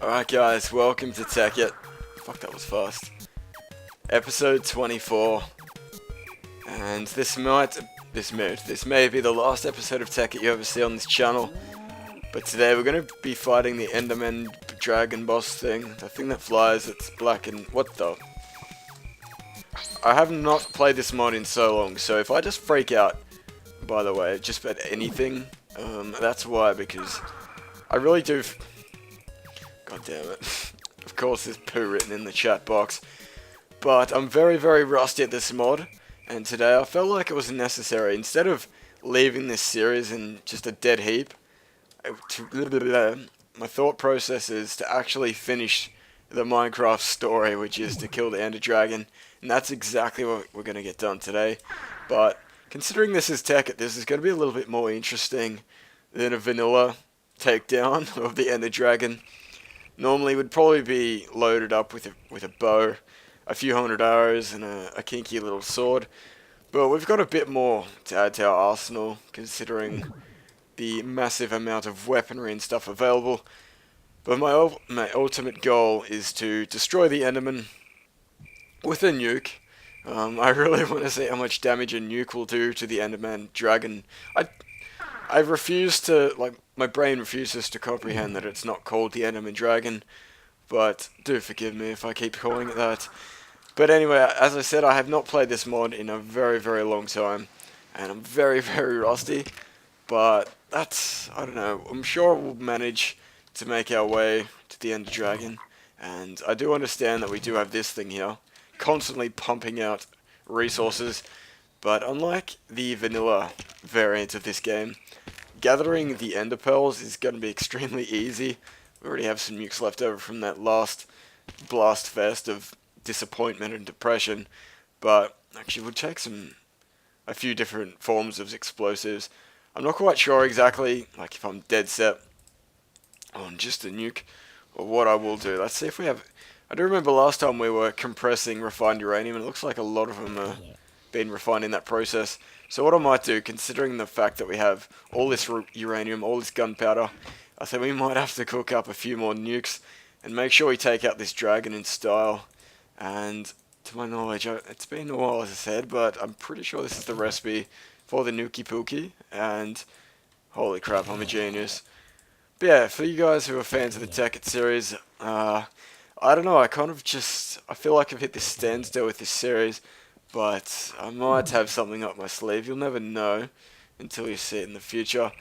Alright guys, welcome to TEKKIT. Fuck, that was fast. Episode 24. And this may be the last episode of TEKKIT you ever see on this channel. But today we're going to be fighting the Enderman dragon boss thing. The thing that flies, it's black and... what the... I have not played this mod in so long, so if I just freak out, by the way, just about anything, that's why, because I really do... God damn it. Of course there's poo written in the chat box. But I'm very, very rusty at this mod, and today I felt like it was necessary. Instead of leaving this series in just a dead heap, my thought process is to actually finish the Minecraft story, which is to kill the Ender Dragon, and that's exactly what we're going to get done today. But considering this is TEKKIT, this is going to be a little bit more interesting than a vanilla takedown of the Ender Dragon. Normally would probably be loaded up with a bow, a few hundred arrows, and a kinky little sword. But we've got a bit more to add to our arsenal, considering the massive amount of weaponry and stuff available. But my ultimate goal is to destroy the Enderman with a nuke. I really want to see how much damage a nuke will do to the Enderman dragon. I refuse to, like, my brain refuses to comprehend that it's not called the Enderman Dragon, but do forgive me if I keep calling it that. But anyway, as I said, I have not played this mod in a very, very long time, and I'm very, very rusty, but that's, I don't know, I'm sure we'll manage to make our way to the Ender Dragon, and I do understand that we do have this thing here, constantly pumping out resources, but unlike the vanilla variant of this game, gathering the ender pearls is going to be extremely easy. We already have some nukes left over from that last blast fest of disappointment and depression, but actually we'll take a few different forms of explosives. I'm not quite sure exactly, like, if I'm dead set on just a nuke or what I will do. Let's see if we have... I do remember last time we were compressing refined uranium, and it looks like a lot of them are being refined in that process. So what I might do, considering the fact that we have all this uranium, all this gunpowder, I think we might have to cook up a few more nukes and make sure we take out this dragon in style. And to my knowledge, it's been a while, as I said, but I'm pretty sure this is the recipe for the Nuki Pookie, and holy crap, I'm a genius. But yeah, for you guys who are fans of the TEKKIT series, I don't know, I feel like I've hit this standstill with this series, but I might have something up my sleeve. You'll never know until you see it in the future.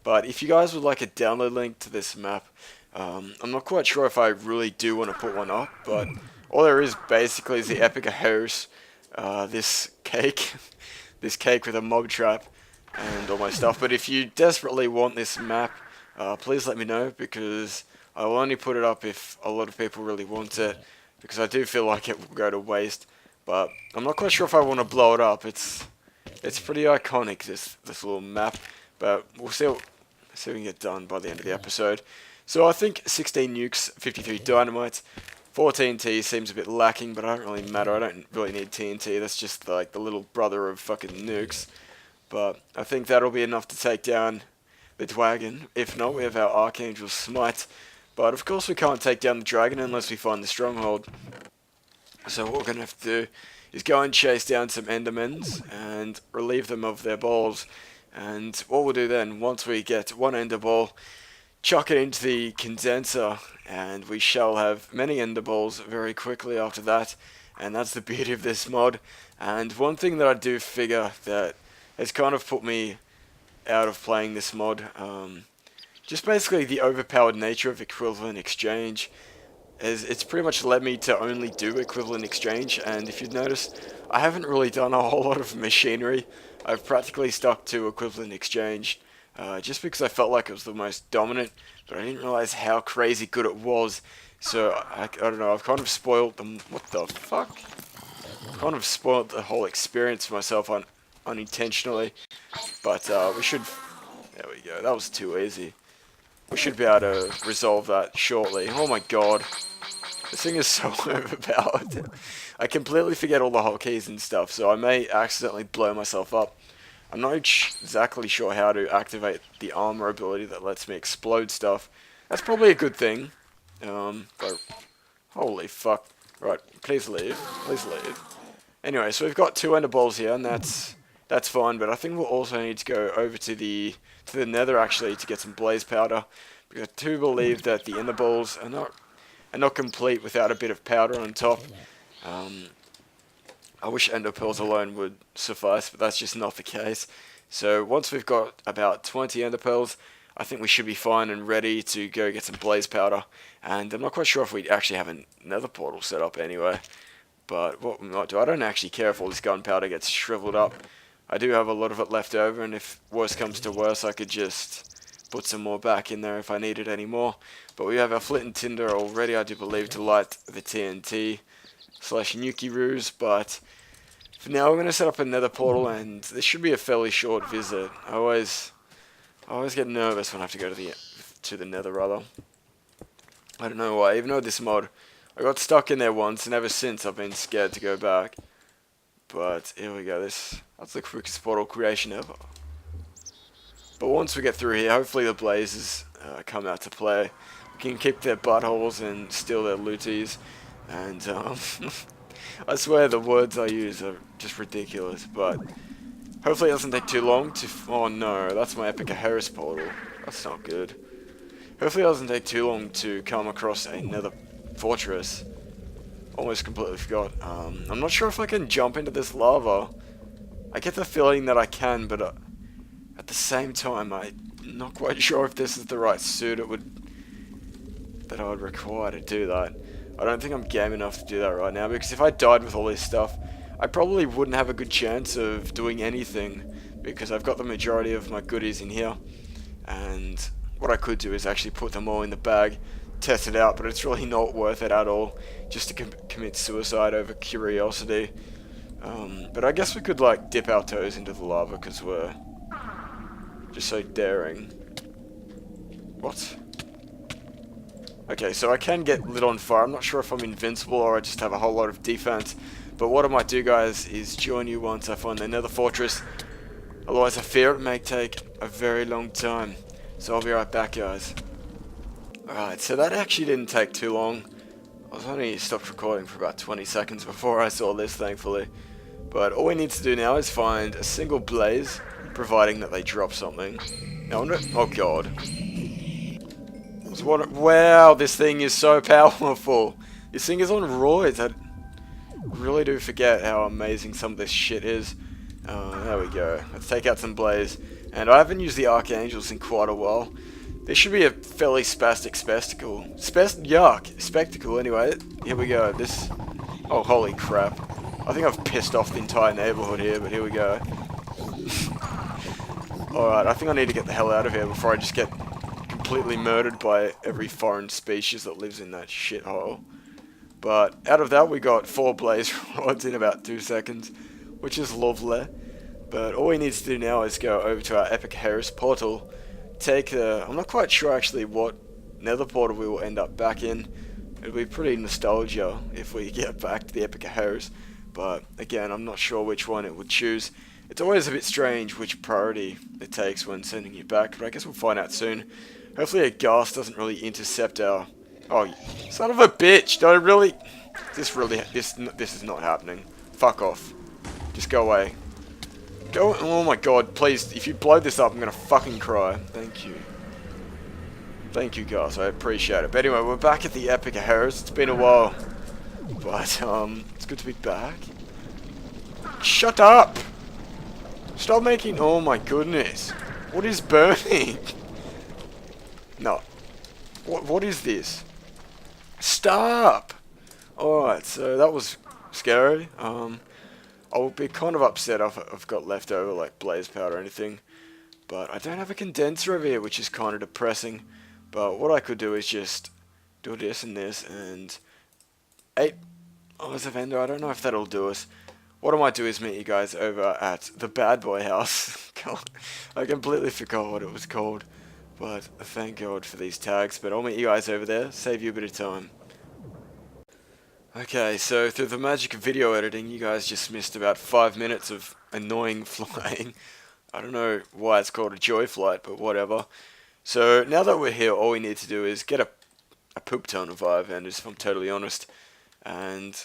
But if you guys would like a download link to this map, I'm not quite sure if I really do want to put one up, but all there is basically is the epic house, this cake, this cake with a mob trap, and all my stuff. But if you desperately want this map, please let me know, because I will only put it up if a lot of people really want it, because I do feel like it will go to waste. But I'm not quite sure if I want to blow it up. It's pretty iconic, this little map. But we'll see what we can get done by the end of the episode. So I think 16 nukes, 53 dynamite, 14 TNT seems a bit lacking, but I don't really matter. I don't really need TNT. That's just like the little brother of fucking nukes. But I think that'll be enough to take down the dragon. If not, we have our Archangel Smite. But of course we can't take down the dragon unless we find the stronghold. So what we're going to have to do is go and chase down some endermans and relieve them of their balls. And what we'll do then, once we get one ender ball, chuck it into the condenser, and we shall have many ender balls very quickly after that. And that's the beauty of this mod. And one thing that I do figure that has kind of put me out of playing this mod, just basically the overpowered nature of equivalent exchange. It's pretty much led me to only do equivalent exchange, and if you've noticed, I haven't really done a whole lot of machinery. I've practically stuck to equivalent exchange, just because I felt like it was the most dominant, but I didn't realize how crazy good it was. So I don't know, I've kind of spoiled them. What the fuck? Kind of spoiled the whole experience for myself unintentionally, but we should... There we go, that was too easy. We should be able to resolve that shortly. Oh my god. This thing is so overpowered. I completely forget all the hotkeys and stuff, so I may accidentally blow myself up. I'm not exactly sure how to activate the armor ability that lets me explode stuff. That's probably a good thing. But holy fuck. Right, please leave. Please leave. Anyway, so we've got 2 ender balls here, and that's fine. But I think we'll also need to go over to the Nether actually to get some blaze powder, because I do believe that the ender balls are not complete without a bit of powder on top. I wish ender pearls alone would suffice, but that's just not the case. So once we've got about 20 ender pearls, I think we should be fine and ready to go get some blaze powder. And I'm not quite sure if we actually have a nether portal set up anyway. But what we might do, I don't actually care if all this gunpowder gets shriveled up. I do have a lot of it left over, and if worse comes to worse, I could just put some more back in there if I needed any more. But we have our flint and tinder already, I do believe, to light the TNT / Nuki roos, but for now we're going to set up a nether portal, and this should be a fairly short visit. I always get nervous when I have to go to the nether rather. I don't know why, even though this mod, I got stuck in there once, and ever since I've been scared to go back. But here we go, that's the quickest portal creation ever. But once we get through here, hopefully the blazes come out to play. We can keep their buttholes and steal their looties. And I swear the words I use are just ridiculous. But hopefully it doesn't take too long to... Oh no, that's my Epic Harris portal. That's not good. Hopefully it doesn't take too long to come across another fortress. Almost completely forgot. I'm not sure if I can jump into this lava. I get the feeling that I can, but at the same time, I'm not quite sure if this is the right suit that I would require to do that. I don't think I'm game enough to do that right now, because if I died with all this stuff, I probably wouldn't have a good chance of doing anything, because I've got the majority of my goodies in here, and what I could do is actually put them all in the bag, test it out, but it's really not worth it at all, just to commit suicide over curiosity. But I guess we could like dip our toes into the lava, because we're just so daring. What? Okay, so I can get lit on fire. I'm not sure if I'm invincible or I just have a whole lot of defense. But what I might do, guys, is join you once I find another fortress. Otherwise, I fear it may take a very long time. So I'll be right back, guys. Alright, so that actually didn't take too long. I was only stopped recording for about 20 seconds before I saw this, thankfully. But all we need to do now is find a single blaze, providing that they drop something. Now, oh god. Wow, this thing is so powerful. This thing is on roids. I really do forget how amazing some of this shit is. There we go. Let's take out some blaze. And I haven't used the archangels in quite a while. This should be a fairly spastic spectacle. Spectacle anyway. Here we go. Oh, holy crap. I think I've pissed off the entire neighborhood here, but here we go. Alright, I think I need to get the hell out of here before I just get completely murdered by every foreign species that lives in that shithole. But out of that, we got 4 blaze rods in about 2 seconds, which is lovely. But all we need to do now is go over to our Epic Harris portal, take I'm not quite sure actually what nether portal we will end up back in. It'll be pretty nostalgia if we get back to the Epic Harris, but again, I'm not sure which one it would choose. It's always a bit strange which priority it takes when sending you back, but I guess we'll find out soon. Hopefully a ghast doesn't really intercept our... Oh, son of a bitch! Do I really... This is not happening. Fuck off. Just go away. Go... Oh my god, please, if you blow this up, I'm gonna fucking cry. Thank you. Thank you, guys, I appreciate it. But anyway, we're back at the Epic Harris. It's been a while. But, it's good to be back. Shut up! Stop making... Oh my goodness. What is burning? No. What is this? Stop! Alright, so that was scary. I'll be kind of upset if I've got leftover like blaze powder or anything. But I don't have a condenser over here, which is kind of depressing. But what I could do is just do this and this and 8 hours of ender. I don't know if that'll do us. What I might do is meet you guys over at the bad boy house. God, I completely forgot what it was called. But thank God for these tags. But I'll meet you guys over there. Save you a bit of time. Okay, so through the magic of video editing, you guys just missed about 5 minutes of annoying flying. I don't know why it's called a joy flight, but whatever. So now that we're here, all we need to do is get a a poop ton of Eye of Enders, if I'm totally honest. And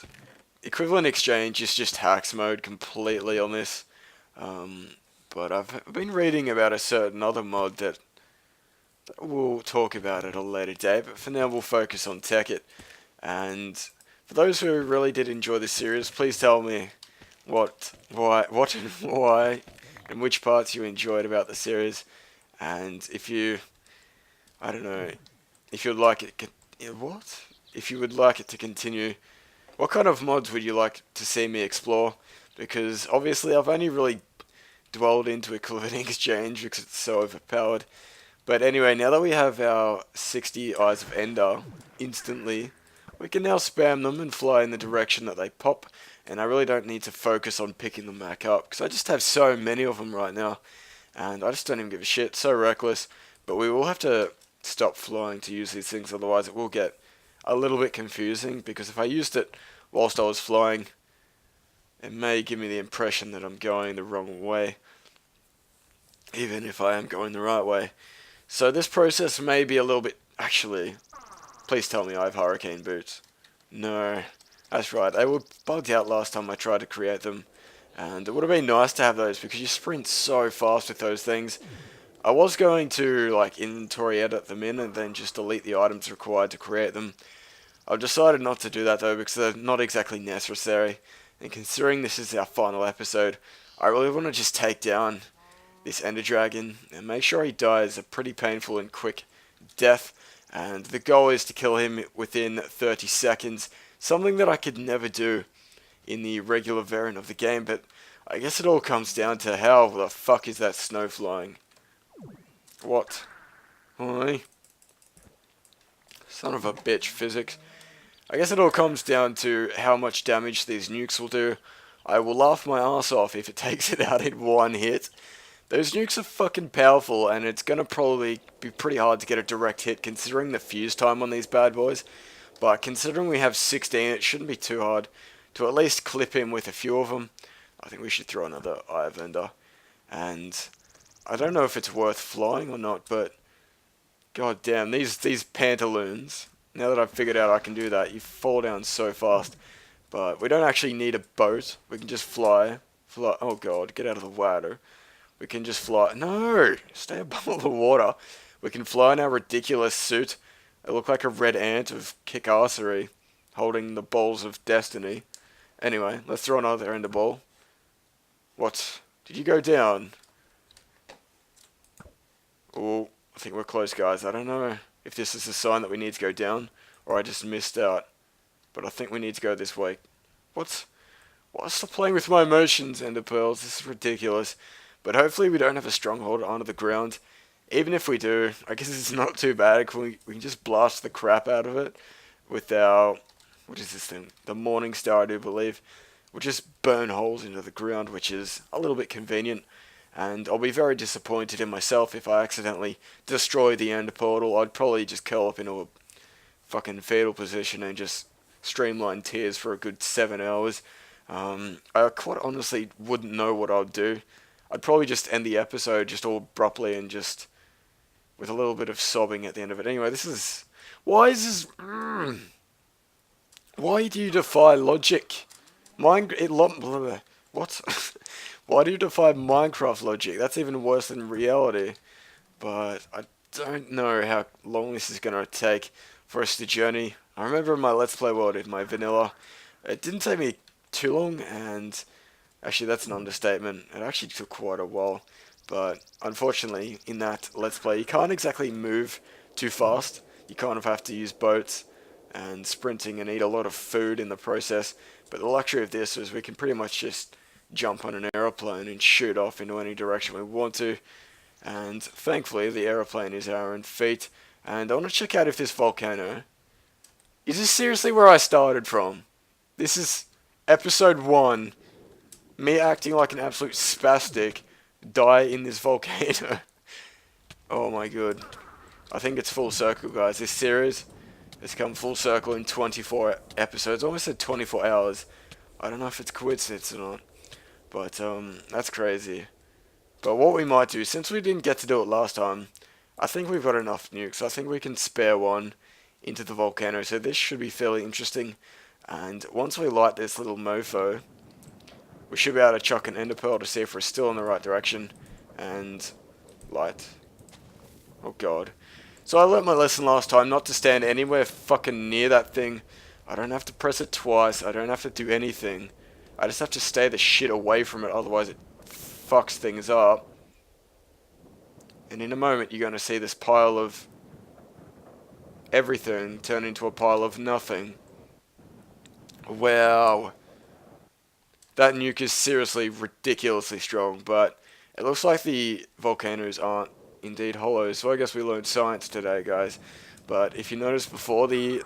equivalent exchange is just hacks mode completely on this. But I've been reading about a certain other mod that we'll talk about at a later date. But for now, we'll focus on TEKKIT. And for those who really did enjoy this series, please tell me why, and which parts you enjoyed about the series. And if you, I don't know, if you'd like it, what? If you would like it to continue, what kind of mods would you like to see me explore? Because obviously I've only really dwelled into equivalent exchange because it's so overpowered. But anyway, now that we have our 60 Eyes of Ender instantly, we can now spam them and fly in the direction that they pop. And I really don't need to focus on picking them back up because I just have so many of them right now. And I just don't even give a shit. So reckless. But we will have to stop flying to use these things, otherwise it will get a little bit confusing, because if I used it whilst I was flying, it may give me the impression that I'm going the wrong way, even if I am going the right way. So this process may be a little bit... Actually, please tell me I have hurricane boots. No, that's right, they were bugged out last time I tried to create them, and it would have been nice to have those because you sprint so fast with those things. I was going to like inventory edit them in and then just delete the items required to create them. I've decided not to do that though because they're not exactly necessary, and considering this is our final episode, I really want to just take down this Ender Dragon and make sure he dies a pretty painful and quick death, and the goal is to kill him within 30 seconds, something that I could never do in the regular variant of the game. But I guess it all comes down to how the fuck is that snow flying? What? Oi. Son of a bitch, physics. I guess it all comes down to how much damage these nukes will do. I will laugh my ass off if it takes it out in one hit. Those nukes are fucking powerful, and it's gonna probably be pretty hard to get a direct hit considering the fuse time on these bad boys. But considering we have 16, it shouldn't be too hard to at least clip him with a few of them. I think we should throw another Eye of Ender. And I don't know if it's worth flying or not, but god damn, these pantaloons, now that I've figured out I can do that, you fall down so fast. But we don't actually need a boat, we can just fly, oh god, get out of the water. We can just fly, no, stay above the water. We can fly in our ridiculous suit. I look like a red ant of kick-assery, holding the balls of destiny. Anyway, let's throw another ender ball. What? Did you go down? Oh, I think we're close, guys. I don't know if this is a sign that we need to go down, or I just missed out. But I think we need to go this way. What's Stop playing with my emotions, Ender Pearls? This is ridiculous. But hopefully we don't have a stronghold under the ground. Even if we do, I guess it's not too bad. We can just blast the crap out of it with our... What is this thing? The Morning Star, I do believe. We'll just burn holes into the ground, which is a little bit convenient. And I'll be very disappointed in myself if I accidentally destroy the Ender Portal. I'd probably just curl up into a fucking fetal position and just streamline tears for a good 7 hours. I quite honestly wouldn't know what I'd do. I'd probably just end the episode just all abruptly and just with a little bit of sobbing at the end of it. Anyway, this is... Why is this... Why do you defy logic? What? Why do you defy Minecraft logic? That's even worse than reality. But I don't know how long this is going to take for us to journey. I remember in my Let's Play world, in my vanilla, it didn't take me too long, and actually that's an understatement. It actually took quite a while. But unfortunately, in that Let's Play, you can't exactly move too fast. You kind of have to use boats and sprinting and eat a lot of food in the process. But the luxury of this is we can pretty much just jump on an aeroplane and shoot off into any direction we want to. And thankfully, the aeroplane is our own feet. And I want to check out if this volcano... Is this seriously where I started from? This is episode 1. Me acting like an absolute spastic. Die in this volcano. Oh my god. I think it's full circle, guys. This series has come full circle in 24 episodes. I almost said 24 hours. I don't know if it's coincidence or not. But, that's crazy. But what we might do, since we didn't get to do it last time, I think we've got enough nukes. I think we can spare one into the volcano. So this should be fairly interesting. And once we light this little mofo, we should be able to chuck an ender pearl to see if we're still in the right direction. And light. Oh god. So I learnt my lesson last time not to stand anywhere fucking near that thing. I don't have to press it twice. I don't have to do anything. I just have to stay the shit away from it, otherwise it fucks things up. And in a moment you're going to see this pile of everything turn into a pile of nothing. Wow. That nuke is seriously ridiculously strong, but it looks like the volcanoes aren't indeed hollow, so I guess we learned science today, guys. But if you noticed before, the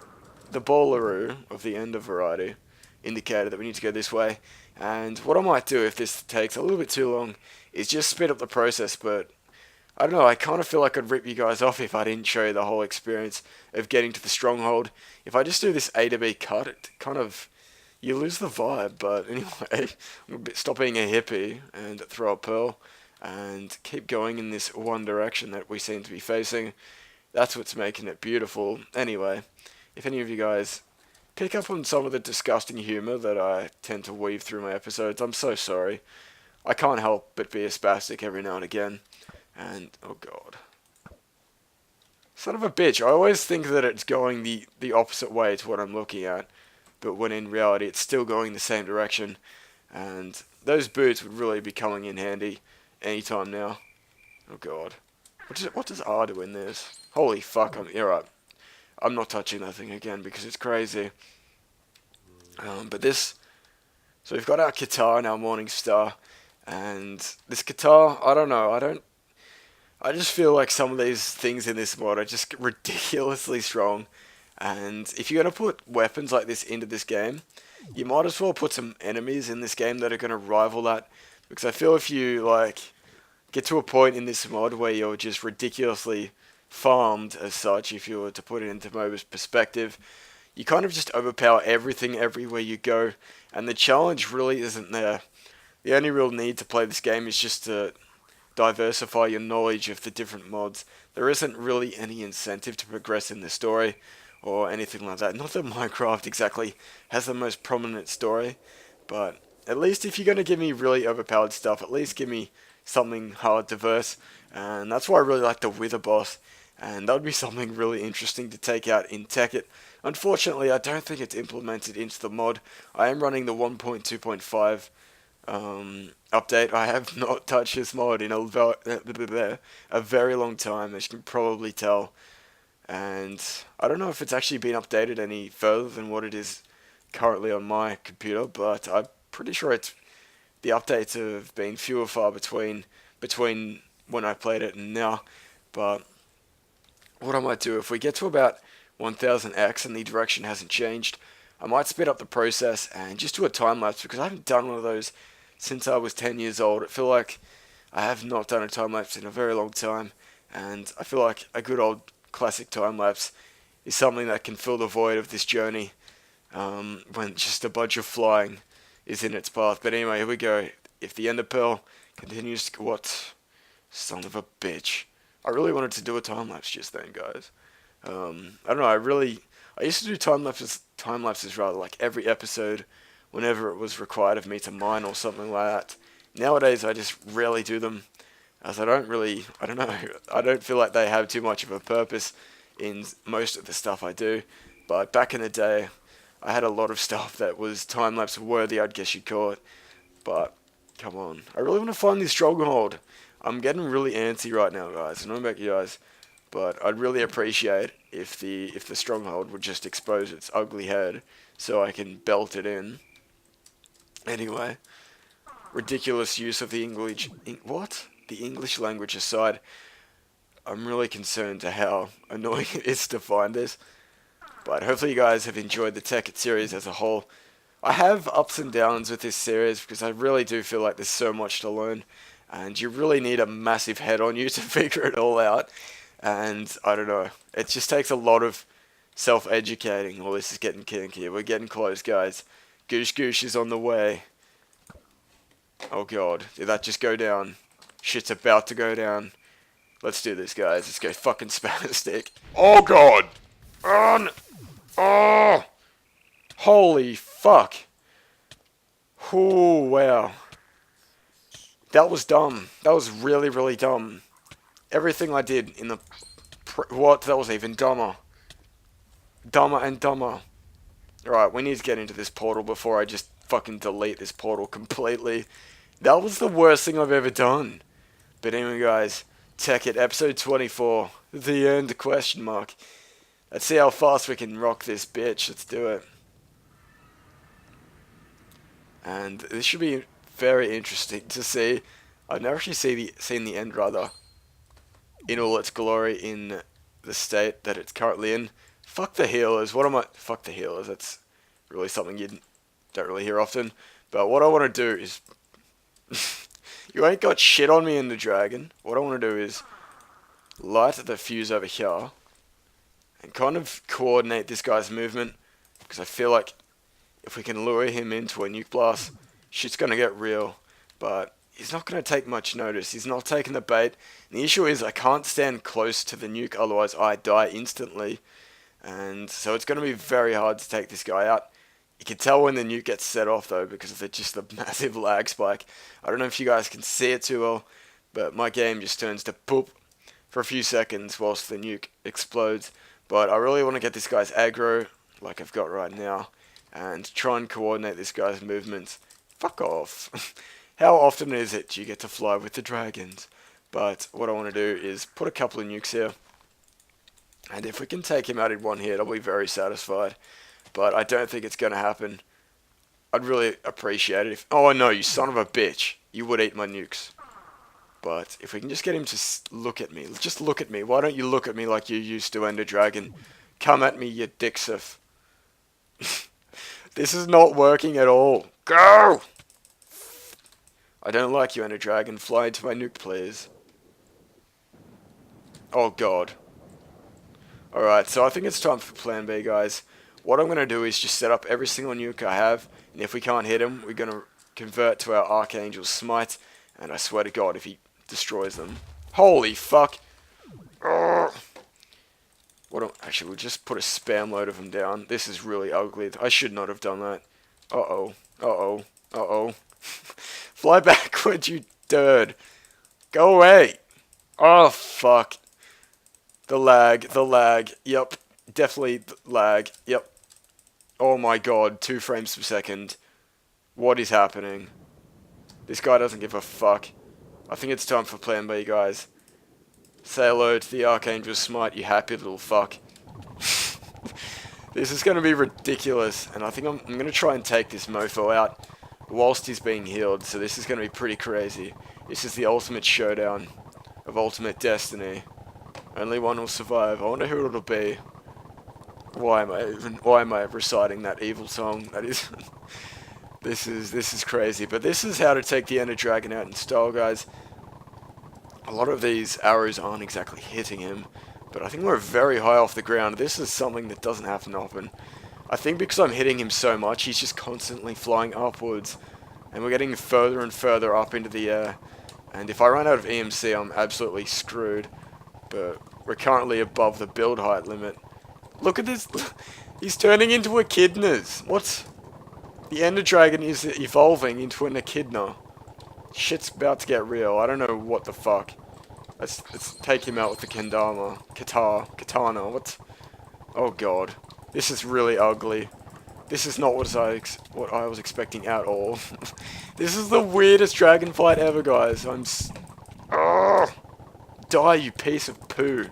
Bolaroo of the Ender variety indicated that we need to go this way. And what I might do if this takes a little bit too long is just speed up the process, but I don't know, I kind of feel like I'd rip you guys off if I didn't show you the whole experience of getting to the stronghold. If I just do this A to B cut, it kind of, you lose the vibe. But anyway, I'm going to stop being a hippie and throw a pearl and keep going in this one direction that we seem to be facing. That's what's making it beautiful. Anyway, if any of you guys pick up on some of the disgusting humour that I tend to weave through my episodes, I'm so sorry. I can't help but be a spastic every now and again. And, oh god. Son of a bitch, I always think that it's going the opposite way to what I'm looking at, but when in reality it's still going the same direction, and those boots would really be coming in handy anytime now. Oh god. What does R do in this? Holy fuck, you're right. I'm not touching that thing again because it's crazy. But this, so we've got our guitar and our morning star, and this guitar, I don't know, I just feel like some of these things in this mod are just ridiculously strong. And if you're going to put weapons like this into this game, you might as well put some enemies in this game that are going to rival that. Because I feel if you, like, get to a point in this mod where you're just ridiculously farmed as such, if you were to put it into MOBA's perspective, you kind of just overpower everything everywhere you go. And the challenge really isn't there. The only real need to play this game is just to diversify your knowledge of the different mods. There isn't really any incentive to progress in the story or anything like that. Not that Minecraft exactly has the most prominent story, but at least if you're going to give me really overpowered stuff, at least give me something hard diverse. And that's why I really like the Wither boss, and that would be something really interesting to take out in TEKKIT. Unfortunately, I don't think it's implemented into the mod. I am running the 1.2.5 update. I have not touched this mod in a very long time, as you can probably tell. And I don't know if it's actually been updated any further than what it is currently on my computer, but I'm pretty sure the updates have been few and far between when I played it and now. But what I might do, if we get to about 1000x and the direction hasn't changed, I might speed up the process and just do a time lapse, because I haven't done one of those since I was 10 years old. I feel like I have not done a time lapse in a very long time, and I feel like a good old classic time lapse is something that can fill the void of this journey when just a bunch of flying is in its path. But anyway, here we go. If the ender pearl continues to, what? Son of a bitch. I really wanted to do a time lapse just then, guys. I don't know, I used to do time lapses rather, like every episode whenever it was required of me to mine or something like that. Nowadays I just rarely do them, as I don't know, I don't feel like they have too much of a purpose in most of the stuff I do. But back in the day, I had a lot of stuff that was time lapse worthy, I'd guess you'd call it. But come on, I really want to find this stronghold. I'm getting really antsy right now, guys. I don't know about you guys, but I'd really appreciate if the stronghold would just expose its ugly head so I can belt it in. Anyway, ridiculous use of the English language aside, I'm really concerned to how annoying it is to find this. But hopefully you guys have enjoyed the TEKKIT series as a whole. I have ups and downs with this series because I really do feel like there's so much to learn, and you really need a massive head on you to figure it all out. And I don't know, it just takes a lot of self-educating. Well, this is getting kinky. We're getting close, guys. Goosh Goosh is on the way. Oh god, did that just go down? Shit's about to go down. Let's do this, guys. Let's go fucking spastic. Oh god! On! Oh! Holy fuck! Oh, wow. That was dumb. That was really, really dumb. Everything I did in the... What? That was even dumber. Dumber and dumber. Alright, we need to get into this portal before I just fucking delete this portal completely. That was the worst thing I've ever done. But anyway, guys, TEKKIT Episode 24. The end, question mark. Let's see how fast we can rock this bitch. Let's do it. And this should be very interesting to see. I've never actually seen the end, rather, in all its glory in the state that it's currently in. Fuck the healers. What am I... Fuck the healers. That's really something you don't really hear often. But what I want to do is... You ain't got shit on me in the dragon. What I want to do is light the fuse over here and kind of coordinate this guy's movement, because I feel like if we can lure him into a nuke blast, shit's going to get real. But he's not going to take much notice. He's not taking the bait. And the issue is I can't stand close to the nuke, otherwise I die instantly. And so it's going to be very hard to take this guy out. You can tell when the nuke gets set off, though, because of just the massive lag spike. I don't know if you guys can see it too well, but my game just turns to poop for a few seconds whilst the nuke explodes. But I really want to get this guy's aggro, like I've got right now, and try and coordinate this guy's movements. Fuck off. How often is it you get to fly with the dragons? But what I want to do is put a couple of nukes here, and if we can take him out in one hit, I'll be very satisfied. But I don't think it's going to happen. I'd really appreciate it if... Oh, no, you son of a bitch. You would eat my nukes. But if we can just get him to look at me. Just look at me. Why don't you look at me like you used to, Ender Dragon? Come at me, you dicksif. This is not working at all. Go! I don't like you, Ender Dragon. Fly into my nuke, please. Oh, God. Alright, so I think it's time for plan B, guys. What I'm going to do is just set up every single nuke I have, and if we can't hit him, we're going to convert to our Archangel's Smite, and I swear to God, if he destroys them... Holy fuck! Actually, we'll just put a spam load of them down. This is really ugly. I should not have done that. Uh-oh. Uh-oh. Uh-oh. Fly backward, you turd. Go away! Oh, fuck. The lag. Yep. Definitely lag. Yep. Oh my God, 2 frames per second. What is happening? This guy doesn't give a fuck. I think it's time for plan B, guys. Say hello to the Archangel's Smite, you happy little fuck. This is going to be ridiculous, and I think I'm going to try and take this mofo out whilst he's being healed, so this is going to be pretty crazy. This is the ultimate showdown of ultimate destiny. Only one will survive. I wonder who it'll be. Why am I reciting that evil song? That is... This is crazy, but this is how to take the Ender Dragon out in style, guys. A lot of these arrows aren't exactly hitting him, but I think we're very high off the ground. This is something that doesn't happen often. I think because I'm hitting him so much, he's just constantly flying upwards, and we're getting further and further up into the air. And if I run out of EMC, I'm absolutely screwed. But we're currently above the build height limit. Look at this. He's turning into a Echidnas. What? The Ender Dragon is evolving into an Echidna. Shit's about to get real. I don't know what the fuck. Let's take him out with the Katana. What? Oh God. This is really ugly. This is not what I was expecting at all. This is the weirdest dragon fight ever, guys. Die, you piece of poo.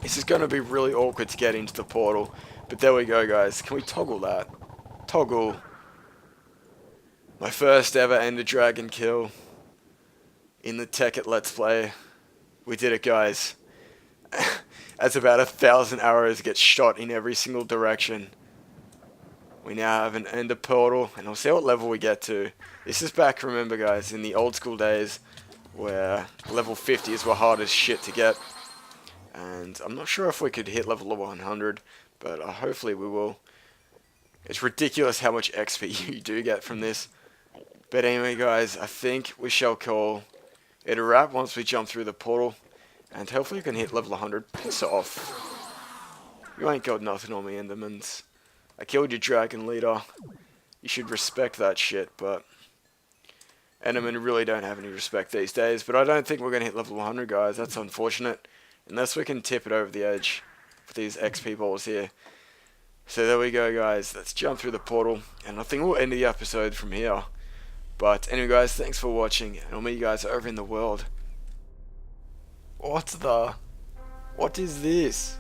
This is going to be really awkward to get into the portal. But there we go, guys. Can we toggle that? Toggle. My first ever Ender Dragon kill in the TEKKIT Let's Play. We did it, guys. As about 1,000 arrows get shot in every single direction. We now have an Ender portal, and we'll see what level we get to. This is back, remember, guys, in the old school days, where level 50s were hard as shit to get. And I'm not sure if we could hit level 100, but hopefully we will. It's ridiculous how much XP you do get from this. But anyway, guys, I think we shall call it a wrap once we jump through the portal. And hopefully we can hit level 100. Piss off. You ain't got nothing on me, Endermans. I killed your dragon leader. You should respect that shit, but Endermen really don't have any respect these days. But I don't think we're going to hit level 100, guys. That's unfortunate. Unless we can tip it over the edge with these XP balls here. So there we go, guys. Let's jump through the portal. And I think we'll end the episode from here. But anyway, guys, thanks for watching. And I'll meet you guys over in the world. What is this?